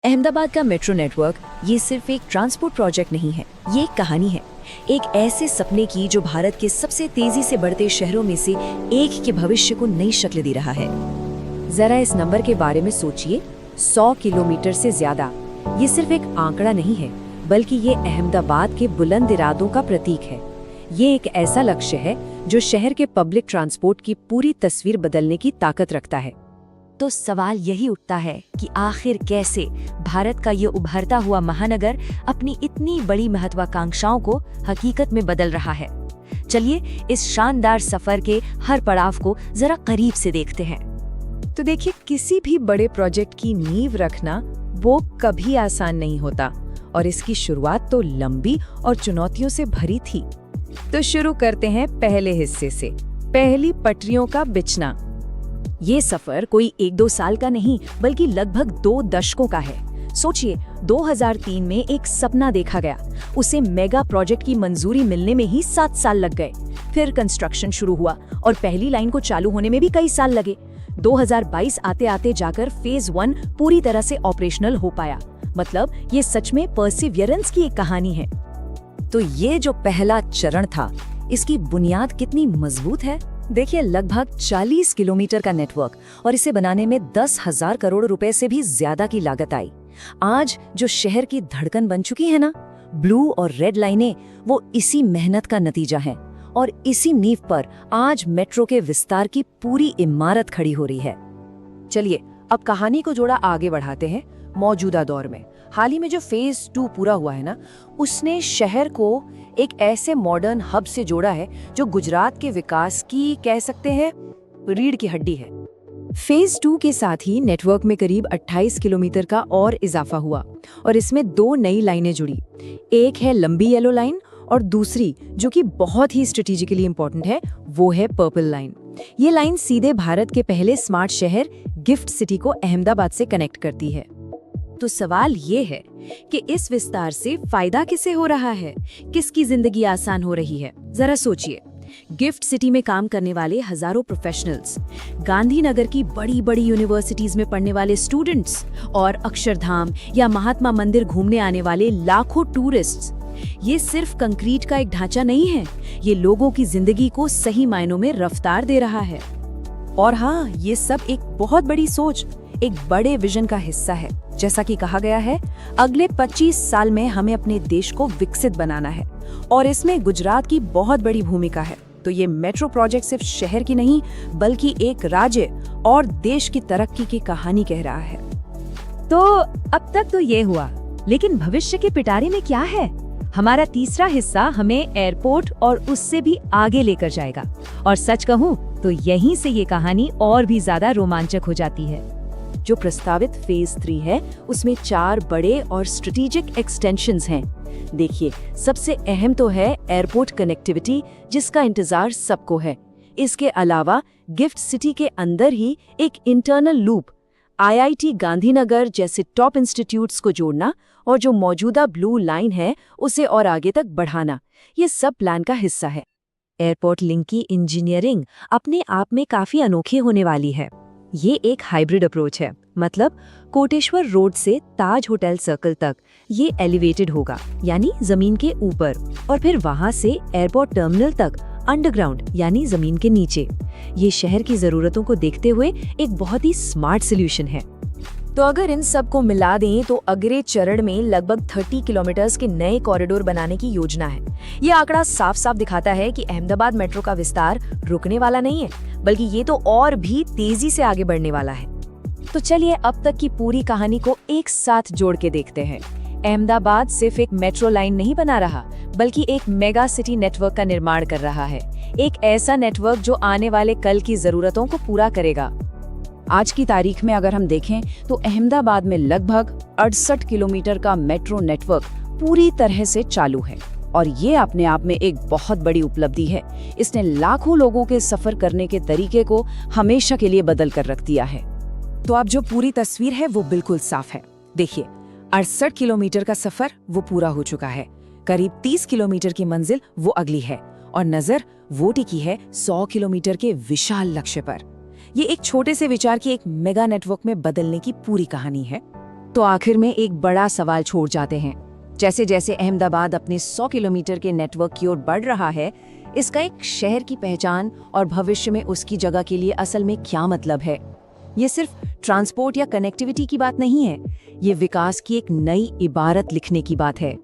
अहमदाबाद का metro network ये सिर्फ एक ट्रांसपोर्ट प्रोजेक्ट नहीं है, ये एक कहानी है। एक ऐसे सपने की जो भारत के सबसे तेजी से बढ़ते शहरों में से एक के भविष्य को नई शक्ल दे रहा है। जरा इस नंबर के बारे में सोचिए, 100 किलोमीटर से ज्यादा। ये सिर्फ एक आंकड़ा नहीं है, बल्कि ये अहमदाबाद के बुलंद इरादों का प्रतीक है। ये एक ऐसा लक्ष्य है जो शहर के पब्लिक ट्रांसपोर्ट की पूरी तस्वीर बदलने की ताकत रखता है। तो सवाल यही उठता है कि आखिर कैसे भारत का ये उभरता हुआ महानगर अपनी इतनी बड़ी महत्वाकांक्षाओं को हकीकत में बदल रहा है। चलिए इस शानदार सफर के हर पड़ाव को जरा करीब से देखते हैं। तो देखिए, किसी भी बड़े प्रोजेक्ट की नींव रखना वो कभी आसान नहीं होता और इसकी शुरुआत तो लंबी और चुनौतियों से भरी थी। तो शुरू करते हैं पहले हिस्से से, पहली पटरियों का बिछना। ये सफर कोई 1-2 साल का नहीं, बल्कि लगभग 2 दशकों का है। सोचिए, 2003 में एक सपना देखा गया, उसे मेगा प्रोजेक्ट की मंजूरी मिलने में ही 7 साल लग गए। फिर कंस्ट्रक्शन शुरू हुआ और पहली लाइन को चालू होने में भी कई साल लगे। 2022 आते आते जाकर फेज 1 पूरी तरह से ऑपरेशनल हो पाया। मतलब ये सच में परसिवियरेंस की एक कहानी है। तो ये जो पहला चरण था, इसकी बुनियाद कितनी मजबूत है। देखिए, लगभग 40 किलोमीटर का नेटवर्क, और इसे बनाने में 10,000 करोड़ रुपए से भी ज्यादा की लागत आई। आज जो शहर की धड़कन बन चुकी है ना, ब्लू और रेड लाइनें, वो इसी मेहनत का नतीजा है। और इसी नींव पर आज मेट्रो के विस्तार की पूरी इमारत खड़ी हो रही है। चलिए अब कहानी को जोड़ा आगे बढ़ाते हैं मौजूदा दौर में। हाल ही में जो फेज 2 पूरा हुआ है ना, उसने शहर को एक ऐसे मॉडर्न हब से जोड़ा है जो गुजरात के विकास की, कह सकते हैं, रीढ़ की हड्डी है। फेज 2 के साथ ही नेटवर्क में करीब 28 किलोमीटर का और इजाफा हुआ और इसमें 2 नई लाइनें जुड़ी। एक है लंबी येलो लाइन और दूसरी, जो कि बहुत ही स्ट्रेटेजिकली इंपॉर्टेंट है, वो है पर्पल लाइन। ये लाइन सीधे भारत के पहले स्मार्ट शहर गिफ्ट सिटी को अहमदाबाद से कनेक्ट करती है। तो सवाल ये है कि इस विस्तार से फायदा किसे हो रहा है, किसकी जिंदगी आसान हो रही है। जरा सोचिए, गिफ्ट सिटी में काम करने वाले हजारों प्रोफेशनल्स, गांधीनगर की बड़ी बड़ी यूनिवर्सिटीज में पढ़ने वाले स्टूडेंट्स और अक्षरधाम या महात्मा मंदिर घूमने आने वाले लाखों टूरिस्ट्स। ये सिर्फ कंक्रीट का एक ढांचा नहीं है, ये लोगों की जिंदगी को सही मायनों में रफ्तार दे रहा है। और हाँ, ये सब एक बहुत बड़ी सोच, एक बड़े विजन का हिस्सा है। जैसा कि कहा गया है, अगले 25 साल में हमें अपने देश को विकसित बनाना है और इसमें गुजरात की बहुत बड़ी भूमिका है। तो ये मेट्रो प्रोजेक्ट सिर्फ शहर की नहीं, बल्कि एक राज्य और देश की तरक्की की कहानी कह रहा है। तो अब तक तो ये हुआ, लेकिन भविष्य के पिटारे में क्या है? हमारा तीसरा हिस्सा हमें एयरपोर्ट और उससे भी आगे लेकर जाएगा। और सच कहूँ तो यहीं से ये कहानी और भी ज्यादा रोमांचक हो जाती है। जो प्रस्तावित फेज 3 है, उसमें 4 बड़े और स्ट्रेटेजिक एक्सटेंशंस हैं। देखिए, सबसे अहम तो है एयरपोर्ट कनेक्टिविटी, जिसका इंतजार सबको है। इसके अलावा गिफ्ट सिटी के अंदर ही एक इंटरनल लूप, IIT गांधीनगर जैसे टॉप इंस्टीट्यूट्स को जोड़ना और जो मौजूदा ब्लू लाइन है उसे और आगे तक बढ़ाना, ये सब प्लान का हिस्सा है। एयरपोर्ट लिंक की इंजीनियरिंग अपने आप में काफी अनोखी होने वाली है। ये एक हाइब्रिड अप्रोच है। मतलब कोटेश्वर रोड से ताज होटल सर्कल तक ये एलिवेटेड होगा, यानी जमीन के ऊपर, और फिर वहां से एयरपोर्ट टर्मिनल तक अंडरग्राउंड, यानी जमीन के नीचे। ये शहर की जरूरतों को देखते हुए एक बहुत ही स्मार्ट सॉल्यूशन है। तो अगर इन सब को मिला दें तो अगले चरण में लगभग 30 किलोमीटर के नए कॉरिडोर बनाने की योजना है। ये आंकड़ा साफ साफ दिखाता है कि अहमदाबाद मेट्रो का विस्तार रुकने वाला नहीं है, बल्कि ये तो और भी तेजी से आगे बढ़ने वाला है। तो चलिए अब तक की पूरी कहानी को एक साथ जोड़ के देखते हैं। अहमदाबाद सिर्फ एक मेट्रो लाइन नहीं बना रहा, बल्कि एक मेगा सिटी नेटवर्क का निर्माण कर रहा है। एक ऐसा नेटवर्क जो आने वाले कल की जरूरतों को पूरा करेगा। आज की तारीख में अगर हम देखें तो अहमदाबाद में लगभग 68 किलोमीटर का मेट्रो नेटवर्क पूरी तरह से चालू है और ये अपने आप में एक बहुत बड़ी उपलब्धि है। इसने लाखों लोगों के सफर करने के तरीके को हमेशा के लिए बदल कर रख दिया है। तो अब जो पूरी तस्वीर है वो बिल्कुल साफ है। देखिए, 68 किलोमीटर का सफर वो पूरा हो चुका है। करीब 30 किलोमीटर की मंजिल वो अगली है और नजर वो टिकी है 100 किलोमीटर के विशाल लक्ष्य पर। ये एक छोटे से विचार की एक मेगा नेटवर्क में बदलने की पूरी कहानी है। तो आखिर में एक बड़ा सवाल छोड़ जाते हैं। जैसे जैसे अहमदाबाद अपने 100 किलोमीटर के नेटवर्क की ओर बढ़ रहा है, इसका एक शहर की पहचान और भविष्य में उसकी जगह के लिए असल में क्या मतलब है? ये सिर्फ ट्रांसपोर्ट या कनेक्टिविटी की बात नहीं है, ये विकास की एक नई इबारत लिखने की बात है।